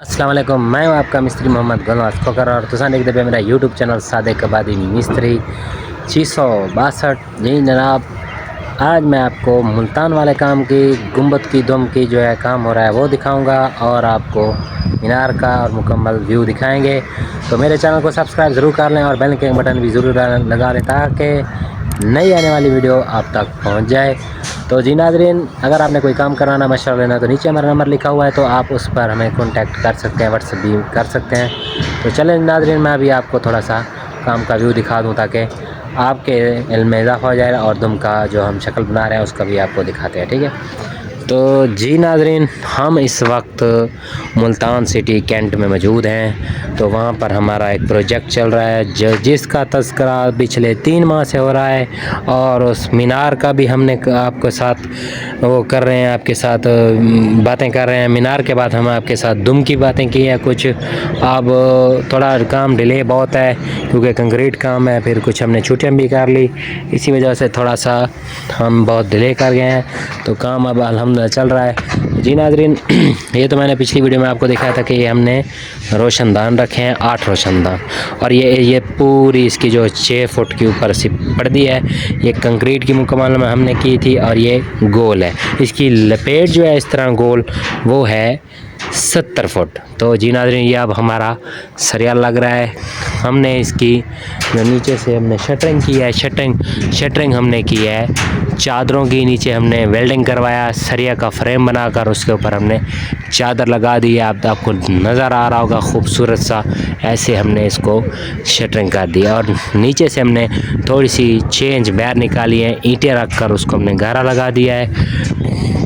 अस्सलाम वालेकुम, मैं हूं आपका मिस्त्री मोहम्मद गुलवास खोकर और तुसान देखते पे मेरा यूट्यूब चैनल सादिक आबादी मिस्त्री 662। जी जनाब, आज मैं आपको मुल्तान वाले काम की गुंबद की दुम की जो है काम हो रहा है वो दिखाऊंगा और आपको मीनार का और मुकम्मल व्यू दिखाएंगे। तो मेरे चैनल को सब्सक्राइब ज़रूर कर लें और बेल के बटन भी ज़रूर लगा लें ताकि नई आने वाली वीडियो आप तक पहुंच जाए। तो जी नाज़रीन, अगर आपने कोई काम कराना मशवरा लेना तो नीचे हमारा नंबर लिखा हुआ है, तो आप उस पर हमें कांटेक्ट कर सकते हैं, व्हाट्सएप भी कर सकते हैं। तो चलें नाज़रीन, मैं अभी आपको थोड़ा सा काम का व्यू दिखा दूं ताकि आपके इल्म में इजाफा हो जाए और दुम का जो हम शक्ल बना रहे हैं उसका भी आपको दिखाते हैं, ठीक है। तो जी नाज़रीन, हम इस वक्त मुल्तान सिटी कैंट में मौजूद हैं। तो वहाँ पर हमारा एक प्रोजेक्ट चल रहा है जिसका तज़किरा पिछले 3 माह से हो रहा है और उस मीनार का भी हमने आपके साथ वो कर रहे हैं, आपके साथ बातें कर रहे हैं। मीनार के बाद हम आपके साथ दुम की बातें की हैं कुछ। अब थोड़ा काम डिले बहुत है क्योंकि कंक्रीट काम है, फिर कुछ हमने छुट्टियाँ भी कर ली, इसी वजह से थोड़ा सा हम बहुत डिले कर गए हैं। तो काम अब अल्हम्दुलिल्लाह चल रहा है। जी नाज़रीन, ये तो मैंने पिछली वीडियो में आपको दिखाया था कि ये हमने रोशनदान रखे हैं, 8 रोशनदान, और ये पूरी इसकी जो 6 फुट के ऊपर सी पर्दी है ये कंक्रीट की मुकम्मल में हमने की थी और ये गोल है। इसकी लपेट जो है इस तरह गोल वो है 70 फुट। तो जी नाज़रीन, ये अब हमारा सरिया लग रहा है। हमने इसकी जो नीचे से हमने शटरिंग की है, शटरिंग हमने की है चादरों की, नीचे हमने वेल्डिंग करवाया, सरिया का फ्रेम बनाकर उसके ऊपर हमने चादर लगा दी है। आपको नज़र आ रहा होगा खूबसूरत सा, ऐसे हमने इसको शटरिंग कर दी और नीचे से हमने थोड़ी सी चेंज बाहर निकाली है, ईंटें रख कर उसको हमने गारा लगा दिया है।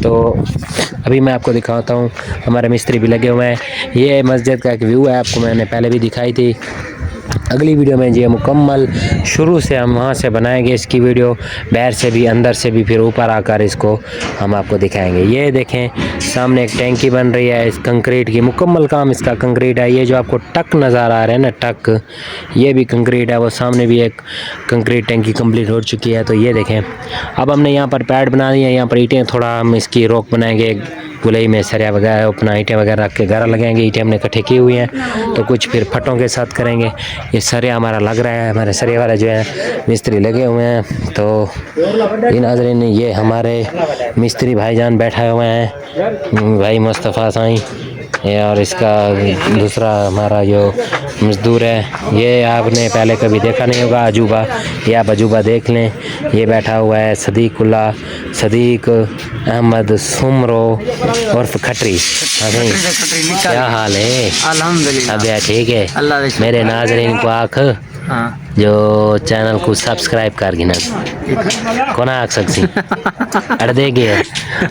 तो अभी मैं आपको दिखाता हूँ, हमारे मिस्त्री भी लगे हुए हैं। ये मस्जिद का एक व्यू है, आपको मैंने पहले भी दिखाई थी। अगली वीडियो में ये मुकम्मल शुरू से हम वहाँ से बनाएंगे इसकी वीडियो, बाहर से भी अंदर से भी, फिर ऊपर आकर इसको हम आपको दिखाएंगे। ये देखें सामने एक टैंकी बन रही है, इस कंक्रीट की मुकम्मल काम इसका कंक्रीट है। ये जो आपको टक नज़र आ रहे हैं ना, टक, ये भी कंक्रीट है। वो सामने भी एक कंक्रीट टैंकी कंप्लीट हो चुकी है। तो ये देखें, अब हमने यहाँ पर पैड बना दिए हैं, यहाँ पर ईंटें, थोड़ा हम इसकी रोक बनाएंगे, गुलई में सरिया वगैरह अपना ईंटें वगैरह रख के गारा लगाएंगे। ईंटें हमने इकट्ठे की हुई हैं तो कुछ फिर फटों के साथ करेंगे। ये सरिया हमारा लग रहा है, हमारे सरिया वाले जो है मिस्त्री लगे हुए हैं। तो नाज़रीन, ये हमारे मिस्त्री भाईजान बैठे हुए हैं, भाई मुस्तफ़ा साईं, और इसका दूसरा हमारा जो मज़दूर है, ये आपने पहले कभी देखा नहीं होगा, अजूबा। ये आप अजूबा देख लें। ये बैठा हुआ है सदीक अहमद सुमरो उर्फ खटरी। क्या हाल है? अल्हम्दुलिल्लाह, अब ठीक है। अल्लाह मेरे नाज़रीन को आख जो चैनल को सब्सक्राइब कर गिना कोना आख सकसी अड़ देगे।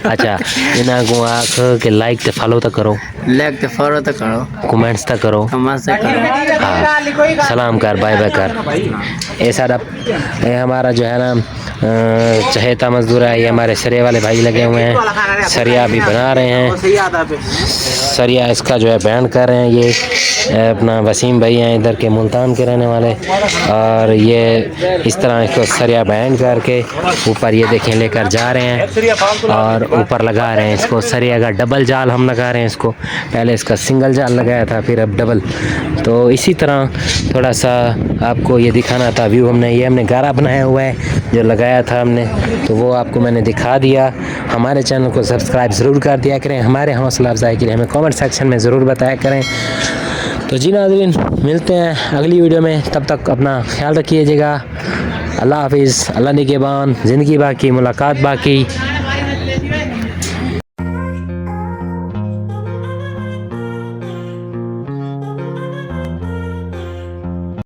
अच्छा, इना को आख के लाइक ते फॉलो तो करो, लाइक ते फॉलो तो करो, कमेंट्स तो करो, हाँ, सलाम कर, बाय बाय कर। ये सारा ये हमारा जो है ना चहेता मजदूर है, ये हमारे सरिया वाले भाई लगे हुए हैं, सरिया भी बना रहे हैं। सरिया इसका जो है बैंड कर रहे हैं। ये अपना वसीम भाई हैं, इधर के मुल्तान के रहने वाले, और ये इस तरह इसको सरिया बैंड करके ऊपर ये देखें लेकर जा रहे हैं और ऊपर लगा रहे हैं इसको। सरिया का डबल जाल हम लगा रहे हैं इसको, पहले इसका सिंगल जाल लगाया था, फिर अब डबल। तो इसी तरह थोड़ा सा आपको ये दिखाना था व्यू। हमने गारा बनाया हुआ है जो लगाया था हमने, तो वो आपको मैंने दिखा दिया। हमारे चैनल को सब्सक्राइब ज़रूर कर दिया करें, हमारे हौसला अफजाई के लिए हमें कमेंट सेक्शन में ज़रूर बताया करें। तो जी नाज़रीन, मिलते हैं अगली वीडियो में, तब तक अपना ख्याल रखिएगा। अल्लाह हाफिज़, अल्लाह निगहबान, ज़िंदगी बाकी, मुलाकात बाकी।